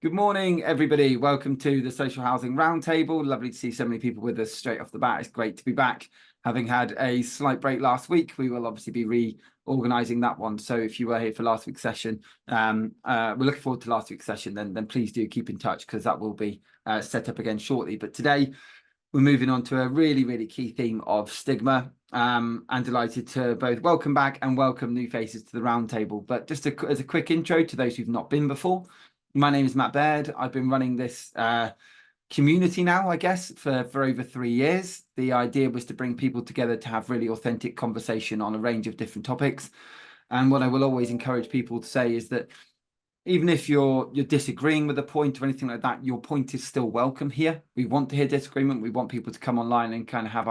Good morning, everybody. Welcome to the Social Housing Roundtable. Lovely to see so many people with us straight off the bat. It's great to be back. Having had a slight break last week, we will obviously be reorganising that one. So if you were here for last week's session, we're looking forward to last week's session, then please do keep in touch because that will be set up again shortly. But today, we're moving on to a really, really key theme of stigma. I'm delighted to both welcome back and welcome new faces to the roundtable. But just as a quick intro to those who've not been before, my name is Matt Baird. I've been running this community now, I guess, for over 3 years. The idea was to bring people together to have really authentic conversation on a range of different topics. And what I will always encourage people to say is that even if you're disagreeing with a point or anything like that, your point is still welcome here. We want to hear disagreement. We want people to come online and kind of have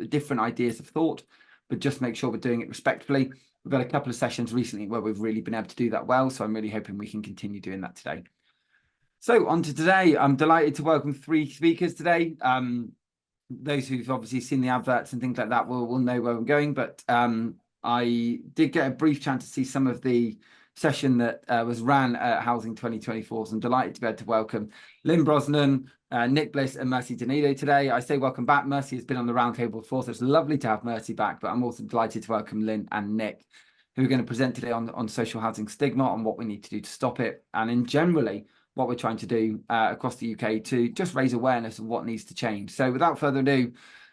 different ideas of thought, but just make sure we're doing it respectfully. We've had a couple of sessions recently where we've really been able to do that well. So I'm really hoping we can continue doing that today. So on to today, I'm delighted to welcome 3 speakers today. Those who've obviously seen the adverts and things like that will know where I'm going. But I did get a brief chance to see some of the session that was ran at Housing 2024. So I'm delighted to be able to welcome Lynne Brosnan, Nick Bliss and Mercy Denedo today. I say welcome back. Mercy has been on the roundtable before, so it's lovely to have Mercy back, but I'm also delighted to welcome Lynne and Nick, who are going to present today on social housing stigma, on what we need to do to stop it, and in generally what we're trying to do across the UK to just raise awareness of what needs to change. So without further ado,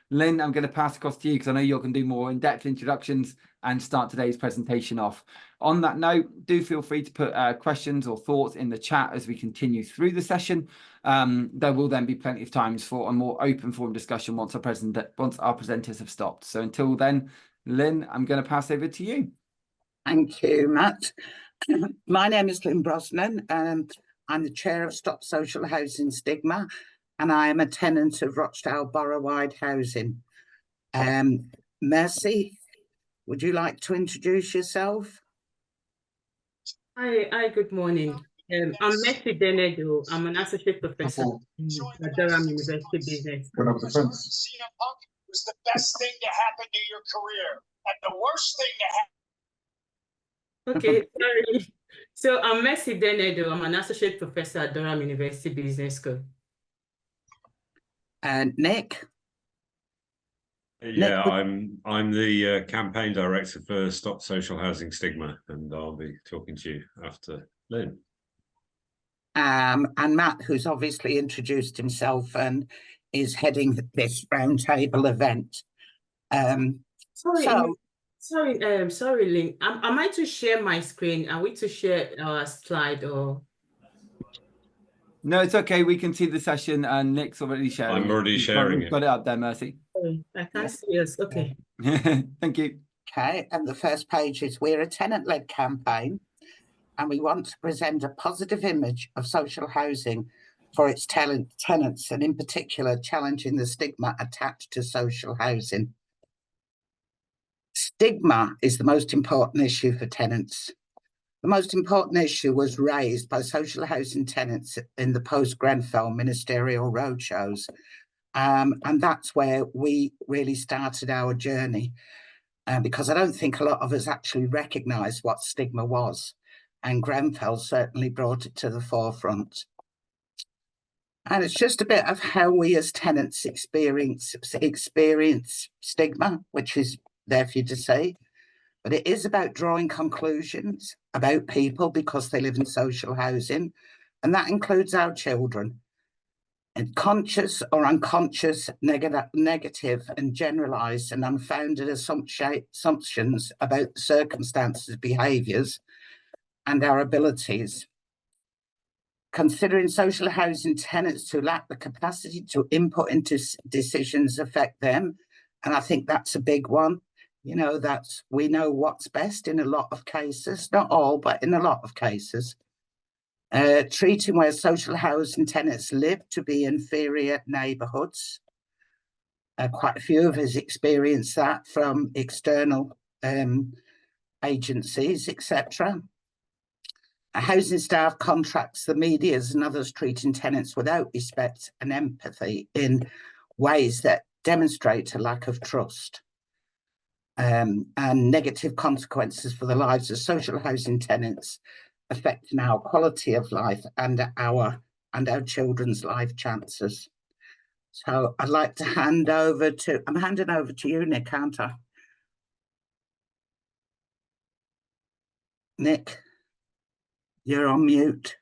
Lynne, I'm going to pass across to you because I know you're going to do more in-depth introductions and start today's presentation off. On that note, do feel free to put questions or thoughts in the chat as we continue through the session. There will then be plenty of times for a more open forum discussion once our presenters have stopped. So until then, Lynne, I'm going to pass over to you. Thank you, Matt. My name is Lynne Brosnan. I'm the chair of Stop Social Housing Stigma, and I am a tenant of Rochdale Borough-wide housing. Mercy, would you like to introduce yourself? Hi, good morning. I'm Mercy Denedo. I'm an associate professor at Durham University Business. CM Punk was the best thing to happen to your career, and the worst thing to happen. Okay, sorry. So I'm Mercy Denedo. I'm an associate professor at Durham University Business School. And Nick? Yeah, I'm the campaign director for Stop Social Housing Stigma, and I'll be talking to you after Lynne. And Matt, who's obviously introduced himself and is heading this roundtable event. Sorry, Lynne. Am I to share my screen? Are we to share our slide or? No, it's okay. We can see the session and Nick's already sharing. I'm already sharing it. Got it up there, Mercy. I can't see us. Okay. Thank you. Okay, and the first page is we're a tenant-led campaign, and we want to present a positive image of social housing for its tenants, and in particular, challenging the stigma attached to social housing. Stigma is the most important issue for tenants. The most important issue was raised by social housing tenants in the post-Grenfell ministerial roadshows. And that's where we really started our journey, because I don't think a lot of us actually recognise what stigma was. And Grenfell certainly brought it to the forefront. And it's just a bit of how we as tenants experience stigma, which is there for you to see. But it is about drawing conclusions about people because they live in social housing, and that includes our children. And conscious or unconscious negative and generalised and unfounded assumptions about circumstances, behaviours, and our abilities. Considering social housing tenants who lack the capacity to input into decisions affect them, and I think that's a big one. You know, we know what's best in a lot of cases, not all, but in a lot of cases. Treating where social housing tenants live to be inferior neighbourhoods. Quite a few of us experience that from external agencies, etc. Housing staff contracts, the medias and others treating tenants without respect and empathy in ways that demonstrate a lack of trust. And negative consequences for the lives of social housing tenants affecting our quality of life and our children's life chances. So I'd like to hand over to, I'm handing over to you, Nick, aren't I? Nick, you're on mute.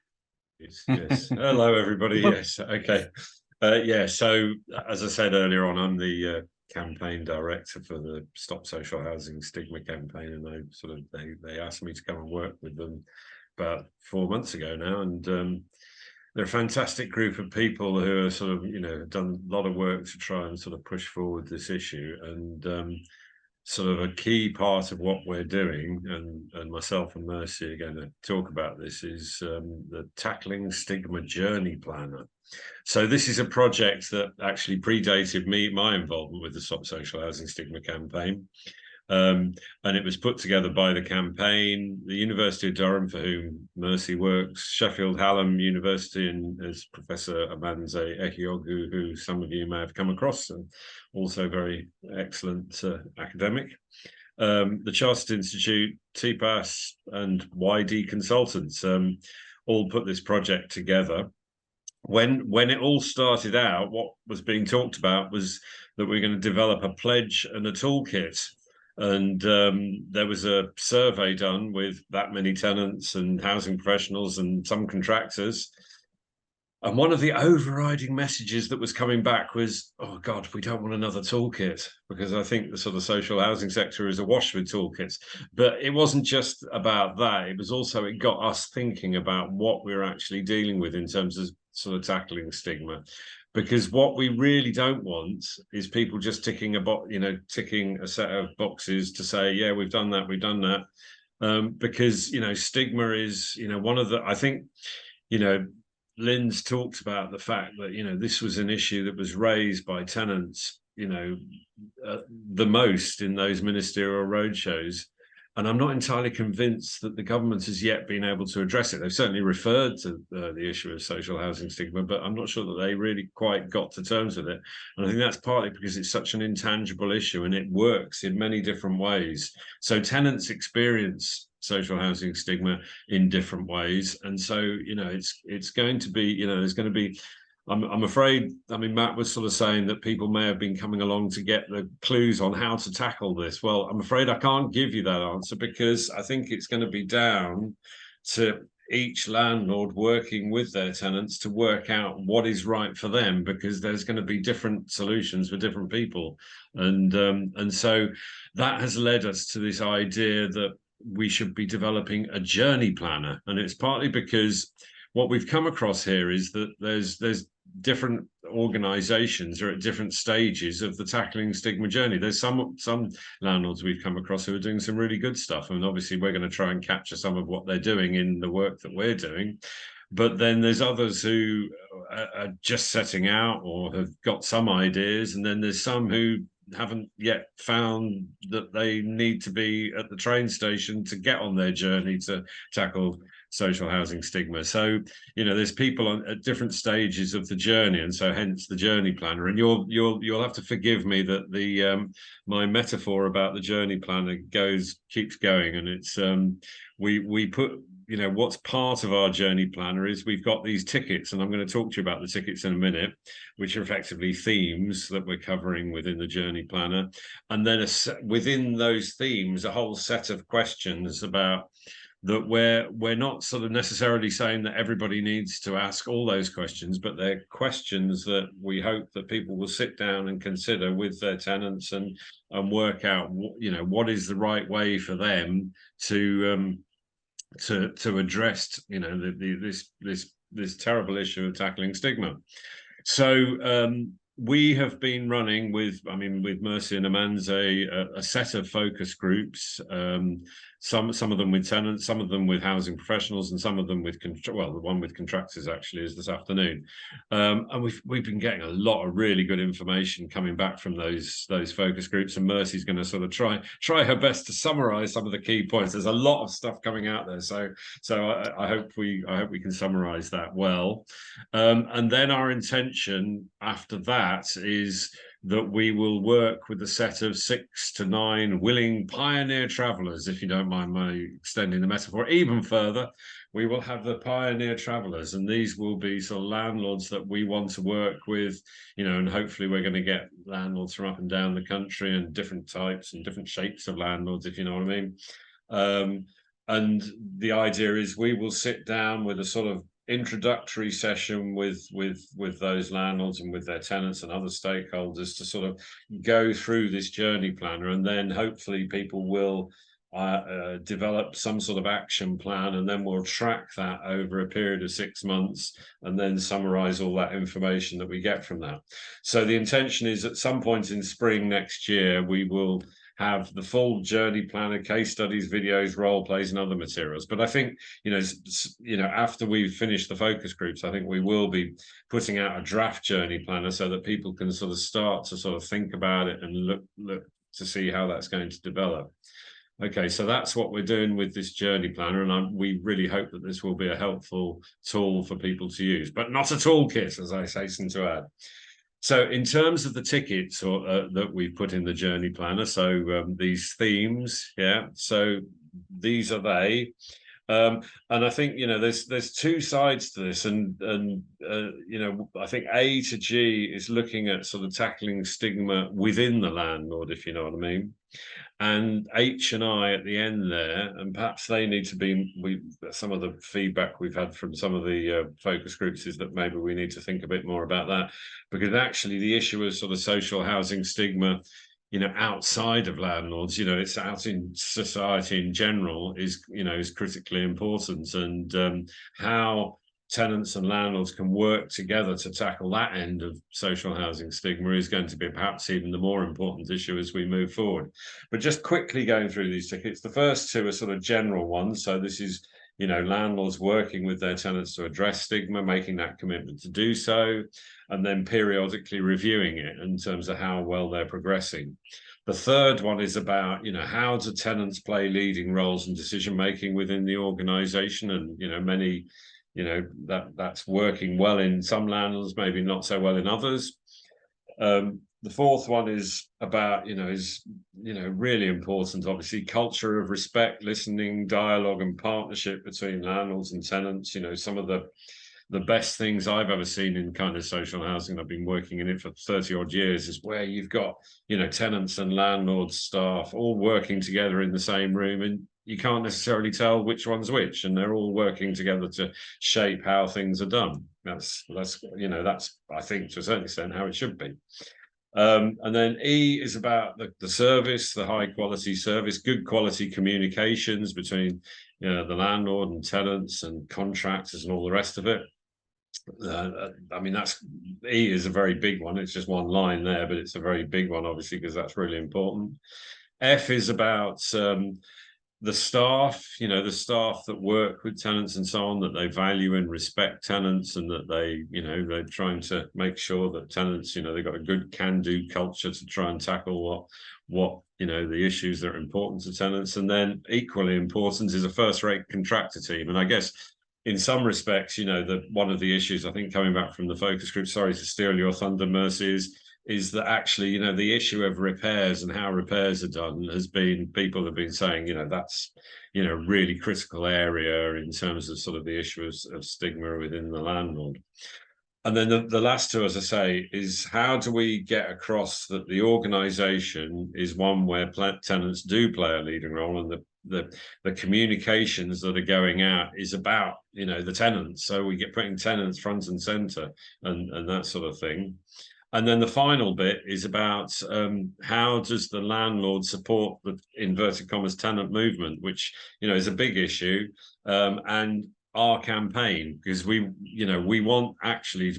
Yes. Hello, everybody. Yes. Okay. Yeah. So, as I said earlier on, I'm the campaign director for the Stop Social Housing Stigma campaign, and they asked me to come and work with them about 4 months ago now, and they're a fantastic group of people who are done a lot of work to try and sort of push forward this issue, and sort of a key part of what we're doing, and myself and Mercy are going to talk about this, is the Tackling Stigma Journey Planner. So this is a project that actually predated my involvement with the Stop Social Housing Stigma campaign. And it was put together by the campaign, the University of Durham, for whom Mercy works, Sheffield Hallam University, and as Professor Amanze Ehiogu, who some of you may have come across, and also very excellent academic. The Chartered Institute, TPAS, and YD Consultants all put this project together. When it all started out, what was being talked about was that we're going to develop a pledge and a toolkit. And there was a survey done with that many tenants and housing professionals and some contractors. And one of the overriding messages that was coming back was, oh God, we don't want another toolkit, because I think the sort of social housing sector is awash with toolkits. But it wasn't just about that. It was also, it got us thinking about what we're actually dealing with in terms of sort of tackling stigma. Because what we really don't want is people just ticking a set of boxes to say, yeah, we've done that. Because, stigma is, one of the, I think, Lynne's talked about the fact that, this was an issue that was raised by tenants, the most in those ministerial roadshows. And I'm not entirely convinced that the government has yet been able to address it. They've certainly referred to the issue of social housing stigma, but I'm not sure that they really quite got to terms with it. And I think that's partly because it's such an intangible issue and it works in many different ways. So tenants experience social housing stigma in different ways. And so, it's going to be, there's going to be, I'm afraid, Matt was sort of saying that people may have been coming along to get the clues on how to tackle this. Well, I'm afraid I can't give you that answer, because I think it's going to be down to each landlord working with their tenants to work out what is right for them, because there's going to be different solutions for different people. And so that has led us to this idea that we should be developing a journey planner. And it's partly because what we've come across here is that there's different organizations are at different stages of the tackling stigma journey. There's some landlords we've come across who are doing some really good stuff, and obviously we're going to try and capture some of what they're doing in the work that we're doing. But then there's others who are just setting out or have got some ideas, and then there's some who haven't yet found that they need to be at the train station to get on their journey to tackle social housing stigma. So, there's people at different stages of the journey, and so hence the journey planner. And you'll have to forgive me that the my metaphor about the journey planner keeps going, and it's we put, what's part of our journey planner is we've got these tickets, and I'm going to talk to you about the tickets in a minute, which are effectively themes that we're covering within the journey planner. And then within those themes, a whole set of questions about that we're not sort of necessarily saying that everybody needs to ask all those questions, but they're questions that we hope that people will sit down and consider with their tenants and work out, what is the right way for them to address, this terrible issue of tackling stigma. So we have been running with Mercy and Amanze a set of focus groups, some of them with tenants, some of them with housing professionals, and some of them with the one with contractors actually is this afternoon. And we've been getting a lot of really good information coming back from those focus groups, and Mercy's going to sort of try her best to summarize some of the key points. There's a lot of stuff coming out there, so I hope we can summarize that well. And then our intention after that is that we will work with a set of 6 to 9 willing pioneer travelers, if you don't mind my extending the metaphor even further, we will have the pioneer travellers, and these will be sort of landlords that we want to work with, you know, and hopefully we're going to get landlords from up and down the country and different types and different shapes of landlords, if you know what I mean. And the idea is we will sit down with a sort of introductory session with those landlords and with their tenants and other stakeholders to sort of go through this journey planner, and then hopefully people will develop some sort of action plan, and then we'll track that over a period of 6 months and then summarize all that information that we get from that. So the intention is at some point in spring next year, we will have the full journey planner, case studies, videos, role plays, and other materials. But I think, you know, after we've finished the focus groups, I think we will be putting out a draft journey planner so that people can sort of start to sort of think about it and look to see how that's going to develop. Okay, so that's what we're doing with this journey planner, and we really hope that this will be a helpful tool for people to use, but not a toolkit, as I hasten to add. So in terms of the tickets that we've put in the journey planner, so these themes, yeah, so these are they. And I think, you know, there's two sides to this, and you know, I think A to G is looking at sort of tackling stigma within the landlord, if you know what I mean. And H and I at the end there, and perhaps they need to be, some of the feedback we've had from some of the focus groups is that maybe we need to think a bit more about that, because actually the issue of sort of social housing stigma, you know, outside of landlords, you know, it's out in society in general is, you know, is critically important, and how tenants and landlords can work together to tackle that end of social housing stigma is going to be perhaps even the more important issue as we move forward. But just quickly going through these tickets, the first two are sort of general ones. So this is, you know, landlords working with their tenants to address stigma, making that commitment to do so, and then periodically reviewing it in terms of how well they're progressing. The third one is about, you know, how do tenants play leading roles in decision making within the organisation, and, you know, many, you know, that's working well in some landlords, maybe not so well in others. The fourth one is about, is really important, obviously, culture of respect, listening, dialogue, and partnership between landlords and tenants. You know, some of the best things I've ever seen in kind of social housing, I've been working in it for 30 odd years, is where you've got, tenants and landlords, staff all working together in the same room, and you can't necessarily tell which one's which, and they're all working together to shape how things are done. That's I think to a certain extent how it should be. And then E is about the service, the high quality service, good quality communications between the landlord and tenants and contractors and all the rest of it. I mean, that's E is a very big one. It's just one line there, but it's a very big one, obviously, because that's really important. F is about the staff, the staff that work with tenants and so on, that they value and respect tenants, and that they, they're trying to make sure that tenants, they've got a good can-do culture to try and tackle what the issues that are important to tenants. And then equally important is a first-rate contractor team. And I guess in some respects, one of the issues, I think, coming back from the focus group, sorry to steal your thunder, Mercy, is that actually, the issue of repairs and how repairs are done has been, people have been saying, that's, really critical area in terms of sort of the issue of stigma within the landlord. And then the last two, as I say, is how do we get across that the organisation is one where tenants do play a leading role, and the communications that are going out is about, the tenants. So we get putting tenants front and centre and that sort of thing. And then the final bit is about how does the landlord support the inverted commas tenant movement, which is a big issue, and our campaign, because we want actually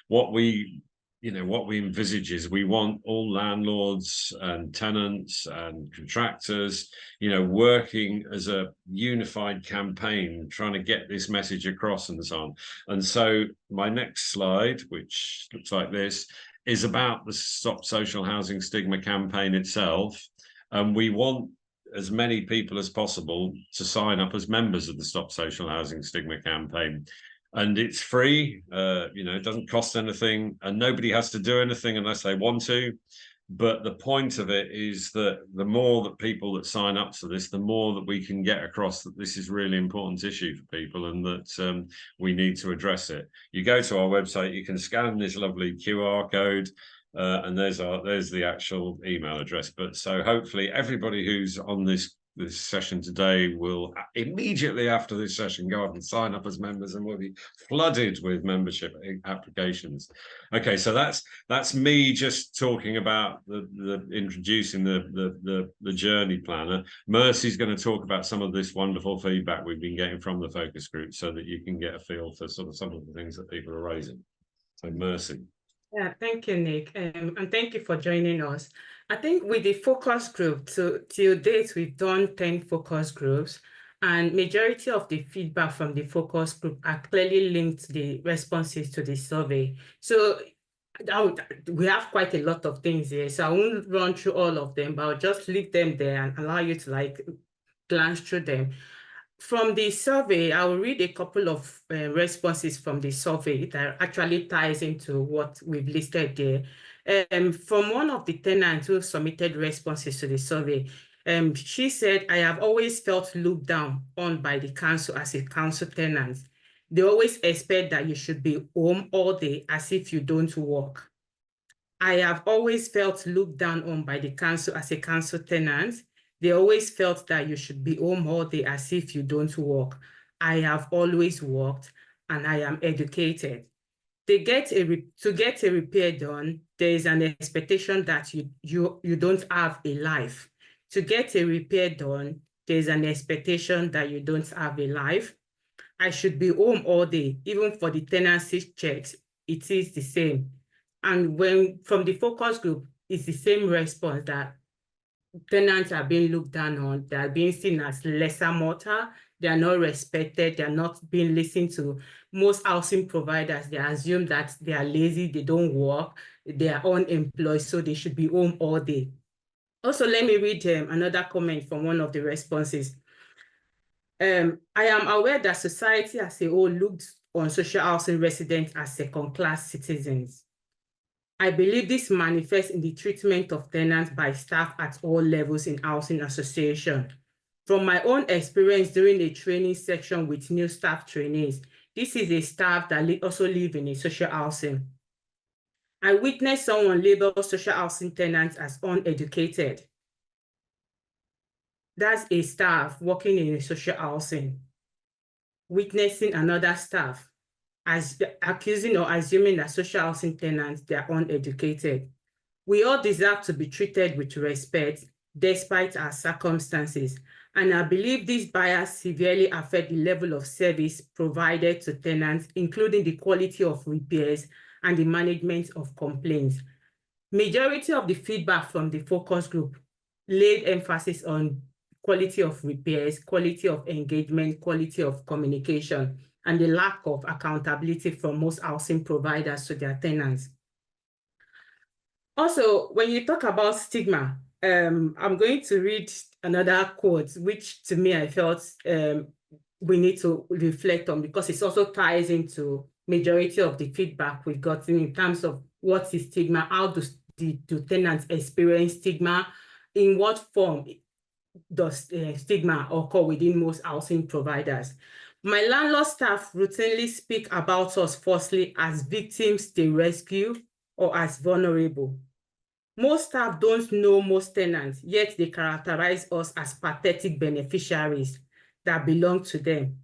what we envisage is we want all landlords and tenants and contractors working as a unified campaign, trying to get this message across and so on. And so my next slide, which looks like this, is about the Stop Social Housing Stigma campaign itself. And we want as many people as possible to sign up as members of the Stop Social Housing Stigma campaign. And it's free, it doesn't cost anything, and nobody has to do anything unless they want to. But the point of it is that the more that people that sign up to this, the more that we can get across that this is a really important issue for people and that we need to address it. You go to our website, you can scan this lovely QR code, and there's the actual email address. But so hopefully everybody who's on this session today will immediately after this session go up and sign up as members, and we'll be flooded with membership applications. Okay, so that's me just talking about the introducing the journey planner. Mercy's going to talk about some of this wonderful feedback we've been getting from the focus group so that you can get a feel for sort of some of the things that people are raising. So Mercy. Yeah, thank you, Nick, and thank you for joining us. I think with the focus group, till date, we've done 10 focus groups, and majority of the feedback from the focus group are clearly linked to the responses to the survey. So we have quite a lot of things here, so I won't run through all of them, but I'll just leave them there and allow you to glance through them. From the survey, I will read a couple of responses from the survey that actually ties into what we've listed there. From one of the tenants who submitted responses to the survey, she said, "I have always felt looked down on by the council as a council tenant. They always expect that you should be home all day as if you don't work. I have always felt looked down on by the council as a council tenant. They always felt that you should be home all day as if you don't work. I have always worked and I am educated. To get a repair done, there is an expectation that you don't have a life. To get a repair done, there is an expectation that you don't have a life. I should be home all day, even for the tenancy checks, it is the same." And from the focus group, it's the same response that tenants are being looked down on, they are being seen as lesser mortal, they are not respected, they are not being listened to. Most housing providers, they assume that they are lazy, they don't work, they are unemployed, so they should be home all day. Also, let me read another comment from one of the responses. "I am aware that society as a whole looked on social housing residents as second-class citizens. I believe this manifests in the treatment of tenants by staff at all levels in housing association. From my own experience during a training section with new staff trainees, this is a staff that also live in a social housing. I witnessed someone label social housing tenants as uneducated. That's a staff working in a social housing, witnessing another staff as accusing or assuming that social housing tenants, they are uneducated. We all deserve to be treated with respect despite our circumstances. And I believe these bias severely affect the level of service provided to tenants, including the quality of repairs and the management of complaints. Majority of the feedback from the focus group laid emphasis on quality of repairs, quality of engagement, quality of communication, and the lack of accountability from most housing providers to their tenants. Also, when you talk about stigma, I'm going to read another quote, which to me I felt we need to reflect on, because it also ties into majority of the feedback we've gotten in terms of what is stigma, how do tenants experience stigma, in what form does stigma occur within most housing providers. My landlord staff routinely speak about us falsely as victims they rescue or as vulnerable. Most staff don't know most tenants, yet they characterize us as pathetic beneficiaries that belong to them.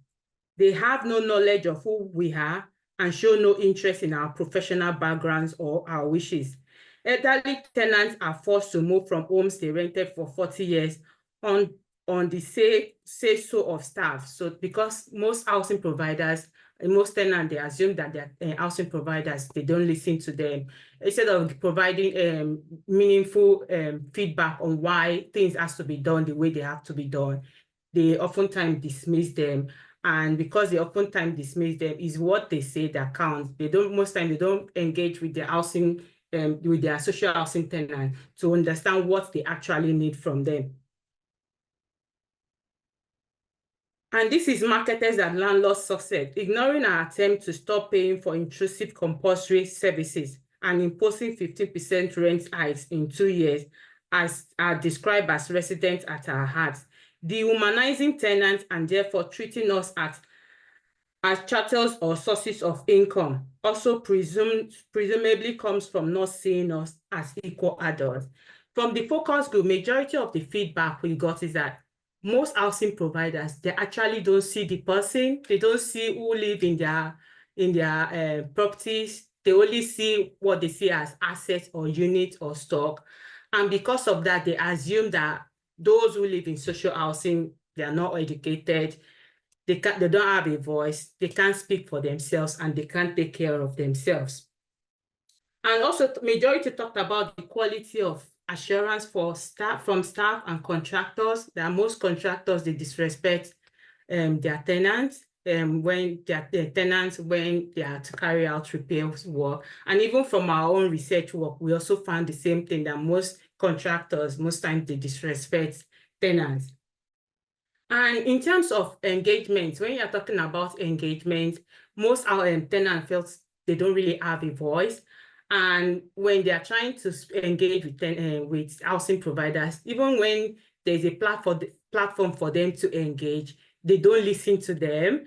They have no knowledge of who we are and show no interest in our professional backgrounds or our wishes. Elderly tenants are forced to move from homes they rented for 40 years on the say-so of staff. So because most housing providers, most tenants, they assume that they're housing providers, they don't listen to them. Instead of providing meaningful feedback on why things has to be done the way they have to be done, they oftentimes dismiss them. And because they oftentimes dismiss them, is what they say that counts. Most times they don't engage with their housing, with their social housing tenant to understand what they actually need from them. And this is marketers and landlords' success, ignoring our attempt to stop paying for intrusive compulsory services and imposing 15% rent hikes in 2 years, as are described as residents at our hearts, dehumanizing tenants and therefore treating us as chattels or sources of income, also presumably comes from not seeing us as equal adults. From the focus group, majority of the feedback we got is that most housing providers, they actually don't see the person, they don't see who live in their properties, they only see what they see as assets or units or stock. And because of that, they assume that those who live in social housing, they are not educated, they don't have a voice, they can't speak for themselves, and they can't take care of themselves. And also, majority talked about the quality of assurance from staff and contractors. That most contractors, they disrespect their tenants when they are to carry out repairs work. And even from our own research work, we also found the same thing, that most contractors, most times they disrespect tenants. And in terms of engagement, when you're talking about engagement, most our tenants felt they don't really have a voice. And when they are trying to engage with housing providers, even when there's a platform for them to engage, they don't listen to them.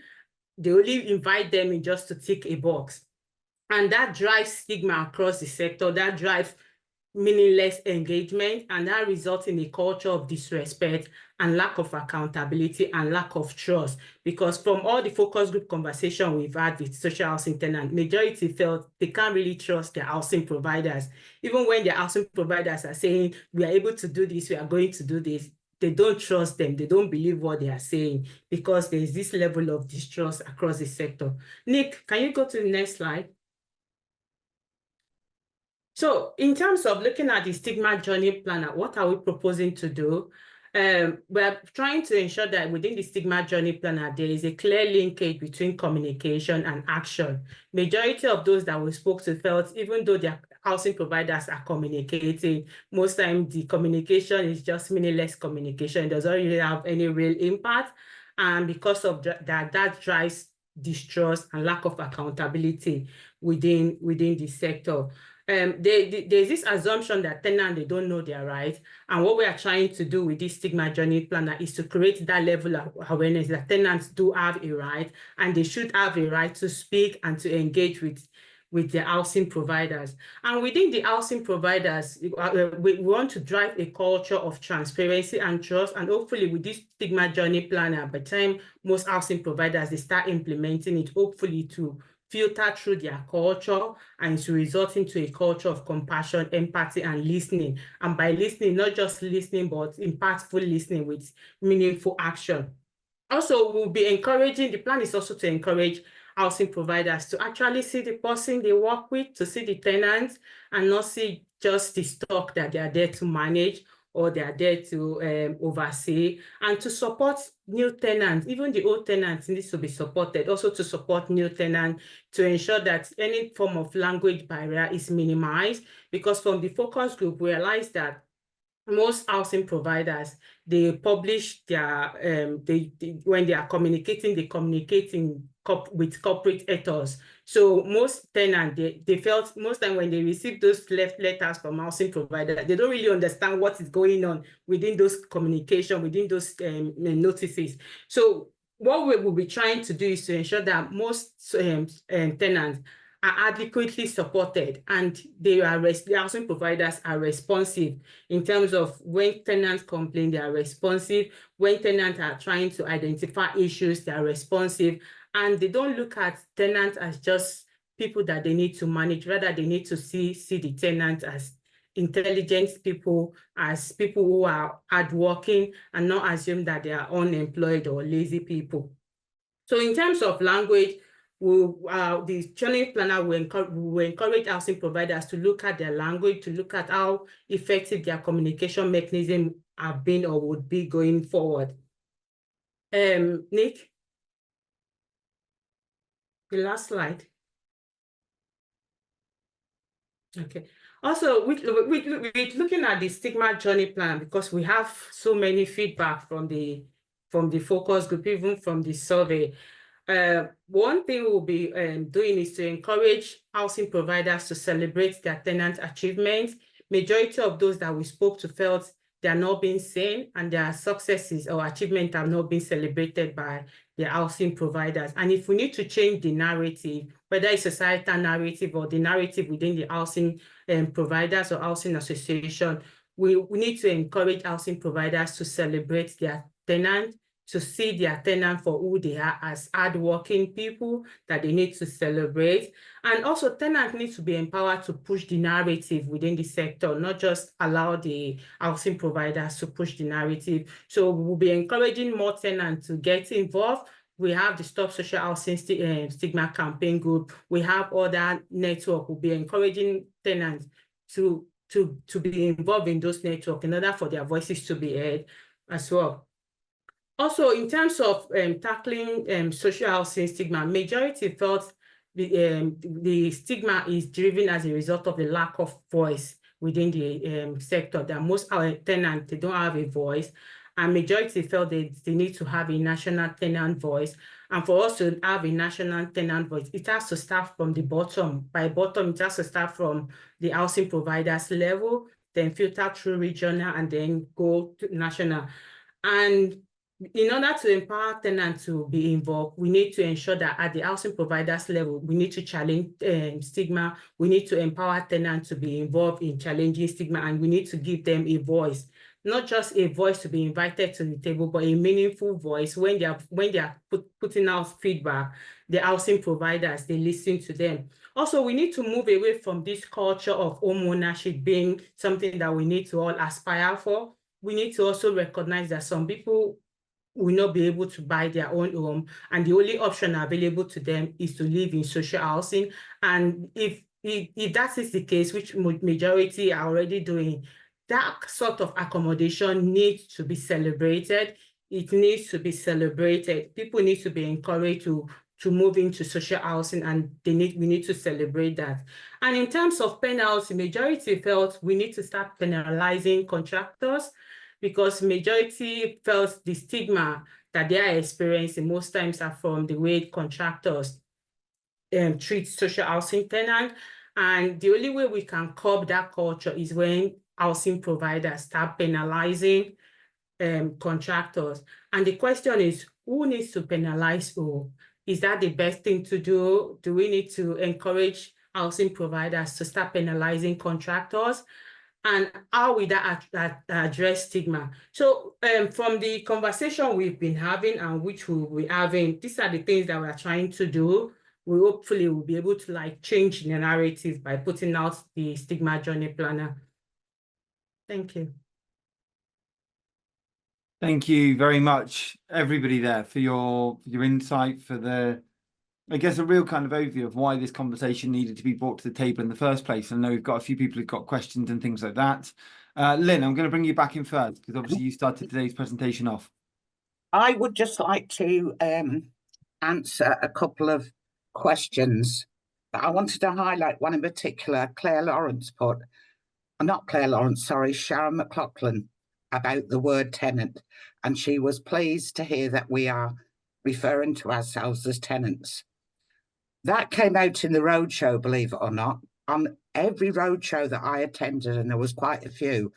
They only invite them in just to tick a box. And that drives stigma across the sector, that drives meaningless engagement, and that results in a culture of disrespect and lack of accountability and lack of trust. Because from all the focus group conversation we've had with social housing tenants, majority felt they can't really trust their housing providers. Even when their housing providers are saying, we are able to do this, we are going to do this, they don't trust them, they don't believe what they are saying, because there's this level of distrust across the sector. Nick, can you go to the next slide? So in terms of looking at the Stigma Journey Planner, what are we proposing to do? We're trying to ensure that within the Stigma Journey Planner, there is a clear linkage between communication and action. Majority of those that we spoke to felt, even though their housing providers are communicating, most times the communication is just meaningless communication. It doesn't really have any real impact. And because of that drives distrust and lack of accountability within the sector. There's this assumption that tenants, they don't know their rights. And what we are trying to do with this Stigma Journey Planner is to create that level of awareness that tenants do have a right, and they should have a right to speak and to engage with the housing providers. And within the housing providers, we want to drive a culture of transparency and trust. And hopefully with this Stigma Journey Planner, by the time most housing providers, they start implementing it, hopefully to filter through their culture and to result into a culture of compassion, empathy, and listening. And by listening, not just listening, but impactful listening with meaningful action. Also, we'll be encouraging, the plan is also to encourage housing providers to actually see the person they work with, to see the tenants, and not see just the stock that they are there to manage or they are there to oversee, and to support new tenants. Even the old tenants needs to be supported, also to support new tenants, to ensure that any form of language barrier is minimized. Because from the focus group, we realized that most housing providers, they publish their, when they are communicating, they communicate with corporate ethos. So most tenants, they felt most time when they receive those letters from housing providers, they don't really understand what is going on within those communication, within those notices. So what we will be trying to do is to ensure that most tenants are adequately supported, and the housing providers are responsive in terms of when tenants complain, they are responsive. When tenants are trying to identify issues, they are responsive. And they don't look at tenants as just people that they need to manage. Rather, they need to see the tenants as intelligent people, as people who are hardworking, and not assume that they are unemployed or lazy people. So in terms of language, the journey planner will encourage housing providers to look at their language, to look at how effective their communication mechanism have been or would be going forward. Nick, the last slide. Okay. Also, with looking at the Stigma Journey Plan, because we have so many feedback from the focus group, even from the survey, One thing we'll be doing is to encourage housing providers to celebrate their tenant achievements. Majority of those that we spoke to felt they are not being seen and their successes or achievements are not being celebrated by the housing providers. And if we need to change the narrative, whether it's societal narrative or the narrative within the housing providers or housing association, we need to encourage housing providers to celebrate their tenants, to see their tenant for who they are as hardworking people that they need to celebrate. And also tenants need to be empowered to push the narrative within the sector, not just allow the housing providers to push the narrative. So we'll be encouraging more tenants to get involved. We have the Stop Social Housing Stigma campaign group. We have other network. We'll be encouraging tenants to be involved in those networks in order for their voices to be heard as well. Also, in terms of tackling social housing stigma, majority felt the stigma is driven as a result of the lack of voice within the sector, that most our tenants, they don't have a voice, and majority felt they need to have a national tenant voice. And for us to have a national tenant voice, it has to start from the bottom. By bottom, it has to start from the housing providers level, then filter through regional, and then go to national. And in order to empower tenants to be involved, we need to ensure that at the housing providers level, we need to challenge stigma. We need to empower tenants to be involved in challenging stigma, and we need to give them a voice, not just a voice to be invited to the table, but a meaningful voice. When they are putting out feedback, the housing providers, they listen to them. Also, we need to move away from this culture of home ownership being something that we need to all aspire for. We need to also recognize that some people will not be able to buy their own home, and the only option available to them is to live in social housing. And if that is the case, which majority are already doing, that sort of accommodation needs to be celebrated. It needs to be celebrated. People need to be encouraged to move into social housing, and we need to celebrate that. And in terms of penalty, majority felt we need to start penalizing contractors, because majority felt the stigma that they are experiencing most times are from the way contractors treat social housing tenants. And the only way we can curb that culture is when housing providers start penalizing contractors. And the question is, who needs to penalize who? Is that the best thing to do? Do we need to encourage housing providers to start penalizing contractors? And how will that address stigma? So from the conversation we've been having and which we'll be having, these are the things that we're trying to do. We hopefully will be able to change the narrative by putting out the stigma journey planner. Thank you. Thank you very much, everybody there, for your insight, for the, I guess, a real kind of overview of why this conversation needed to be brought to the table in the first place. I know we've got a few people who've got questions and things like that. Lynne, I'm going to bring you back in first, because obviously you started today's presentation off. I would just like to answer a couple of questions, but I wanted to highlight one in particular. Sharon McLaughlin, about the word tenant, and she was pleased to hear that we are referring to ourselves as tenants. That came out in the roadshow, believe it or not. On every roadshow that I attended, and there was quite a few,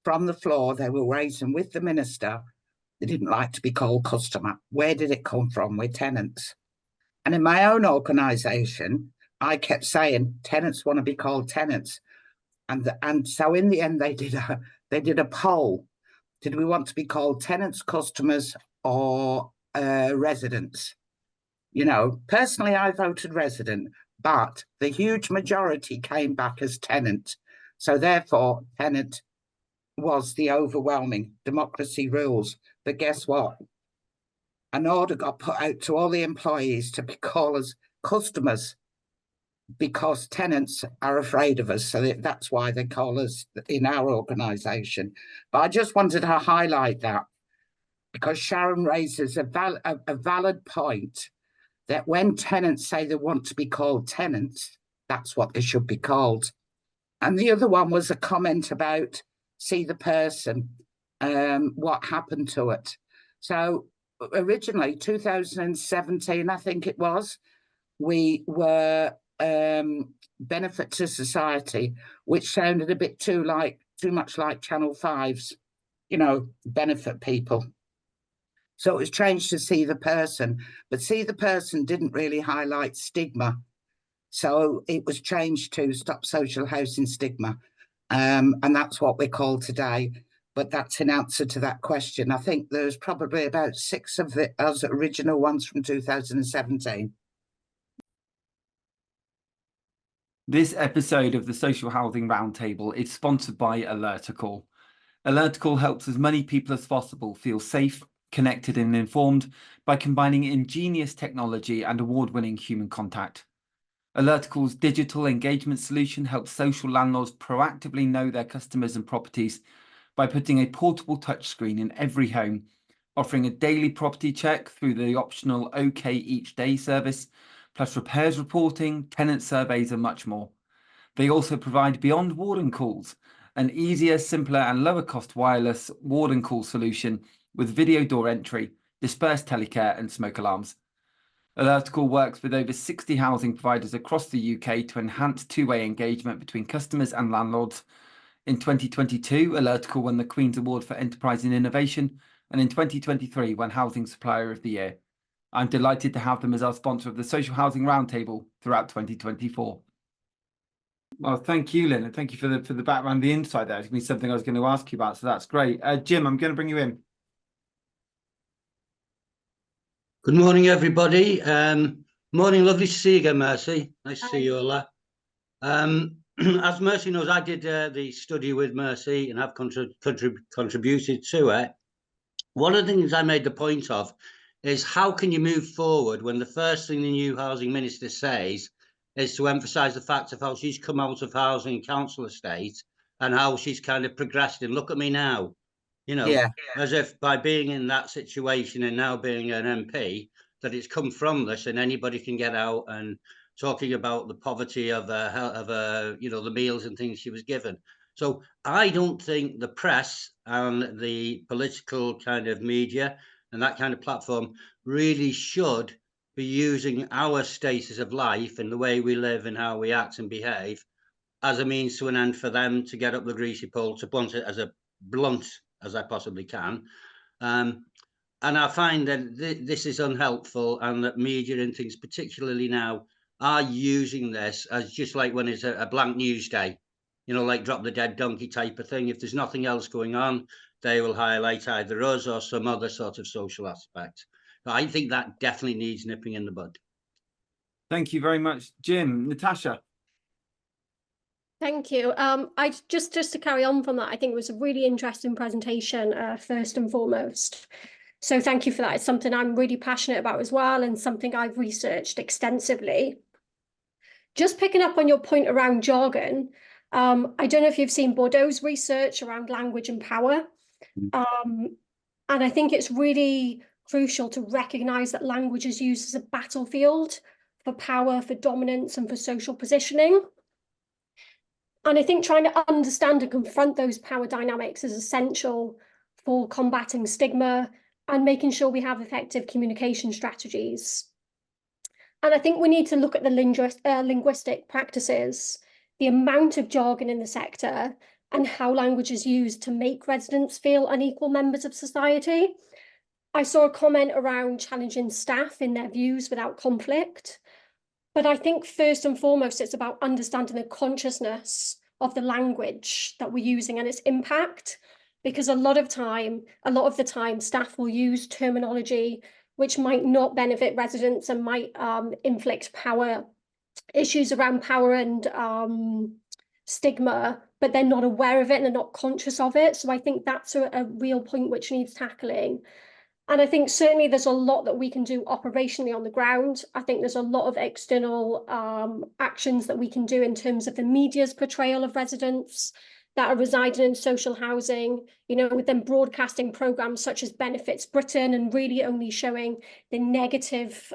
from the floor, they were raising with the minister, they didn't like to be called customer. Where did it come from? We're tenants. And in my own organisation, I kept saying, tenants want to be called tenants. And so in the end, they did a poll. Did we want to be called tenants, customers, or residents? You know, personally, I voted resident, but the huge majority came back as tenant. So therefore, tenant was the overwhelming. Democracy rules. But guess what? An order got put out to all the employees to be called as customers, because tenants are afraid of us. So that's why they call us in our organisation. But I just wanted to highlight that, because Sharon raises a valid point, that when tenants say they want to be called tenants, that's what they should be called. And the other one was a comment about see the person, what happened to it. So originally 2017, I think it was, we were benefit to society, which sounded a bit too much like Channel 5's, benefit people. So it was changed to See the Person, but See the Person didn't really highlight stigma. So it was changed to Stop Social Housing Stigma. And that's what we're called today. But that's in answer to that question. I think there's probably about 6 of us original ones from 2017. This episode of the Social Housing Roundtable is sponsored by Alertical. Alertical helps as many people as possible feel safe, connected and informed by combining ingenious technology and award-winning human contact. Alertical's digital engagement solution helps social landlords proactively know their customers and properties by putting a portable touchscreen in every home, offering a daily property check through the optional OK Each Day service, plus repairs reporting, tenant surveys and much more. They also provide Beyond Warden Calls, an easier, simpler and lower cost wireless warden call solution with video door entry, dispersed telecare and smoke alarms. Alertical works with over 60 housing providers across the UK to enhance two-way engagement between customers and landlords. In 2022, Alertical won the Queen's Award for Enterprise and Innovation, and in 2023 won Housing Supplier of the Year. I'm delighted to have them as our sponsor of the Social Housing Roundtable throughout 2024. Well, thank you, Lynne, and thank you for the background, the insight there. It's going to be something I was going to ask you about, so that's great. Jim, I'm going to bring you in. Good morning, everybody. Morning, lovely to see you again, Mercy. Nice to see you all there. As Mercy knows, I did the study with Mercy and have contributed to it. One of the things I made the point of is how can you move forward when the first thing the new housing minister says is to emphasise the fact of how she's come out of housing council estate and how she's kind of progressed and look at me now. As if by being in that situation and now being an MP, that it's come from this and anybody can get out and talking about the poverty of the meals and things she was given. So I don't think the press and the political kind of media and that kind of platform really should be using our status of life and the way we live and how we act and behave as a means to an end for them to get up the greasy pole, to blunt it as blunt as I possibly can. And I find that this is unhelpful and that media and things, particularly now, are using this as just like when it's a blank news day, like drop the dead donkey type of thing. If there's nothing else going on, they will highlight either us or some other sort of social aspect. But I think that definitely needs nipping in the bud. Thank you very much, Jim. Natasha. Thank you. I just to carry on from that, I think it was a really interesting presentation, first and foremost. So thank you for that. It's something I'm really passionate about as well, and something I've researched extensively. Just picking up on your point around jargon, I don't know if you've seen Bordeaux's research around language and power. And I think it's really crucial to recognise that language is used as a battlefield for power, for dominance, and for social positioning. And I think trying to understand and confront those power dynamics is essential for combating stigma and making sure we have effective communication strategies. And I think we need to look at the linguistic practices, the amount of jargon in the sector, and how language is used to make residents feel unequal members of society. I saw a comment around challenging staff in their views without conflict. But I think first and foremost, it's about understanding the consciousness of the language that we're using and its impact, because a lot of the time, staff will use terminology which might not benefit residents and might inflict power issues around power and stigma, but they're not aware of it and they're not conscious of it. So I think that's a real point which needs tackling. And I think certainly there's a lot that we can do operationally on the ground. I think there's a lot of external actions that we can do in terms of the media's portrayal of residents that are residing in social housing, with them broadcasting programmes such as Benefits Britain and really only showing the negative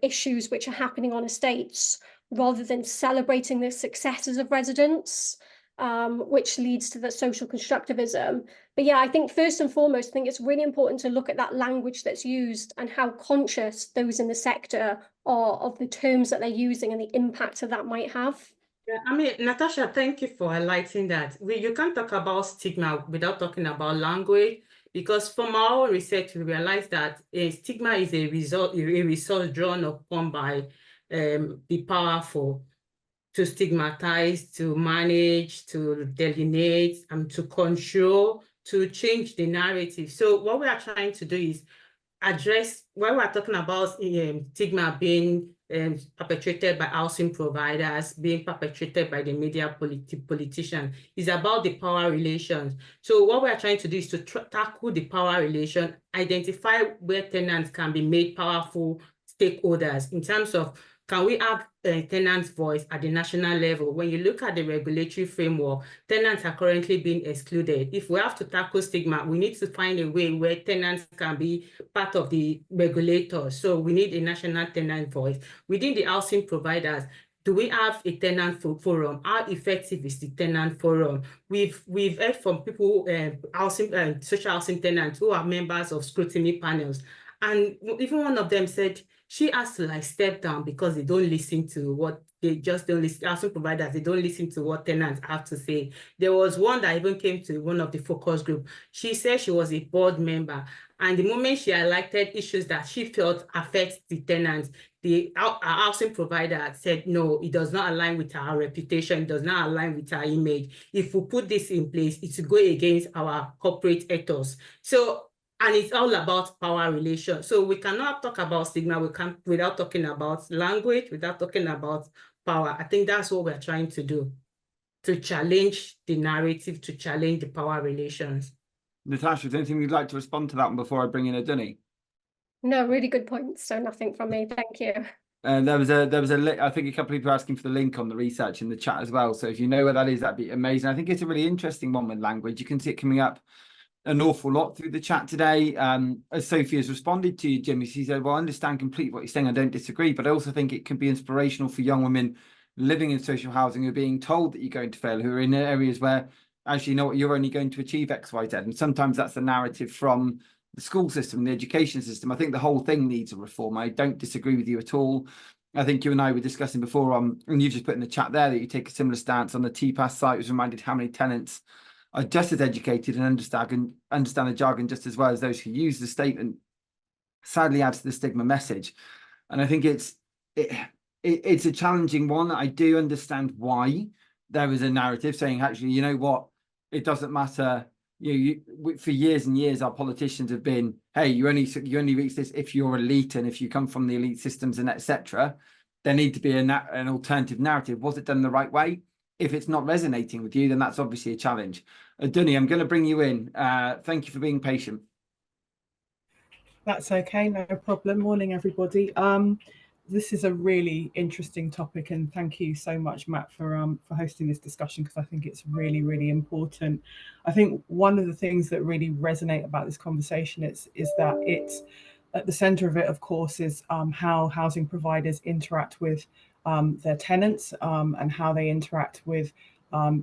issues which are happening on estates rather than celebrating the successes of residents. which leads to the social constructivism. But yeah, I think first and foremost, I think it's really important to look at that language that's used and how conscious those in the sector are of the terms that they're using and the impact that might have. Yeah, I mean, Natasha, thank you for highlighting that. You can't talk about stigma without talking about language, because from our own research, we realized that stigma is a resource drawn upon by the powerful to stigmatize, to manage, to delineate, and to control, to change the narrative. So what we are trying to do is address, when we're talking about stigma being perpetrated by housing providers, being perpetrated by the media politicians, is about the power relations. So what we're trying to do is to tackle the power relation, identify where tenants can be made powerful stakeholders in terms of, can we have a tenant's voice at the national level? When you look at the regulatory framework, tenants are currently being excluded. If we have to tackle stigma, we need to find a way where tenants can be part of the regulators. So we need a national tenant voice. Within the housing providers, do we have a tenant forum? How effective is the tenant forum? We've heard from people, social housing tenants who are members of scrutiny panels. And even one of them said she has to like step down because they don't listen to what they just don't listen. Housing providers, they don't listen to what tenants have to say. There was one that even came to one of the focus group. She said she was a board member, and the moment she highlighted issues that she felt affect the tenants, the housing provider said, no, it does not align with our reputation, it does not align with our image. If we put this in place, it's to go against our corporate ethos. So, and it's all about power relations. So we cannot talk about stigma without talking about language, without talking about power. I think that's what we're trying to do, to challenge the narrative, to challenge the power relations. Natasha, is there anything you'd like to respond to that one before I bring in a Dunny? No, really good points. So nothing from me. Thank you. There was a I think a couple of people are asking for the link on the research in the chat as well. So if you know where that is, that'd be amazing. I think it's a really interesting one with language. You can see it coming up an awful lot through the chat today. As Sophie has responded to you, Jimmy, she said, well, I understand completely what you're saying. I don't disagree, but I also think it can be inspirational for young women living in social housing who are being told that you're going to fail, who are in areas where actually, you know what, you're only going to achieve X, Y, Z. And sometimes that's the narrative from the school system, the education system. I think the whole thing needs a reform. I don't disagree with you at all. I think you and I were discussing before and you just put in the chat there that you take a similar stance on the TPAS site. I was reminded how many tenants are just as educated and understand the jargon just as well as those who use the statement. Sadly adds to the stigma message. And I think it's a challenging one. I do understand why there is a narrative saying, actually, you know what, it doesn't matter. For years and years, our politicians have been, hey, you only reach this if you're elite and if you come from the elite systems and etc. There need to be an alternative narrative. Was it done the right way? If it's not resonating with you, then that's obviously a challenge. Dunny, I'm going to bring you in. Thank you for being patient. That's okay, no problem. Morning, everybody. This is a really interesting topic, and thank you so much, Matt, for hosting this discussion, because I think it's really, really important. I think one of the things that really resonate about this conversation is that it's at the centre of it, of course, is how housing providers interact with their tenants and how they interact with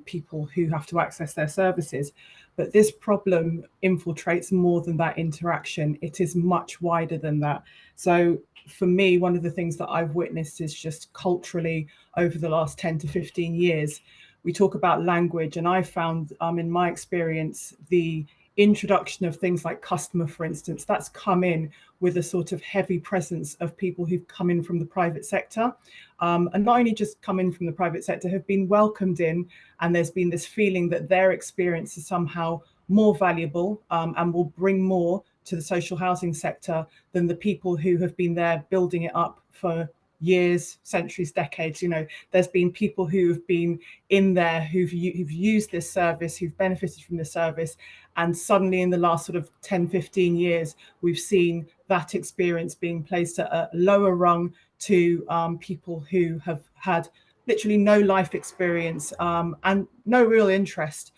people who have to access their services. But this problem infiltrates more than that interaction. It is much wider than that. So for me, one of the things that I've witnessed is just culturally over the last 10 to 15 years, we talk about language, and I found in my experience, the introduction of things like customer, for instance, that's come in with a sort of heavy presence of people who've come in from the private sector, and not only just come in from the private sector, have been welcomed in, and there's been this feeling that their experience is somehow more valuable and will bring more to the social housing sector than the people who have been there building it up for years, centuries, decades. You know, there's been people who have been in there who've used this service, who've benefited from the service, and suddenly in the last sort of 10, 15 years, we've seen that experience being placed at a lower rung to people who have had literally no life experience and no real interest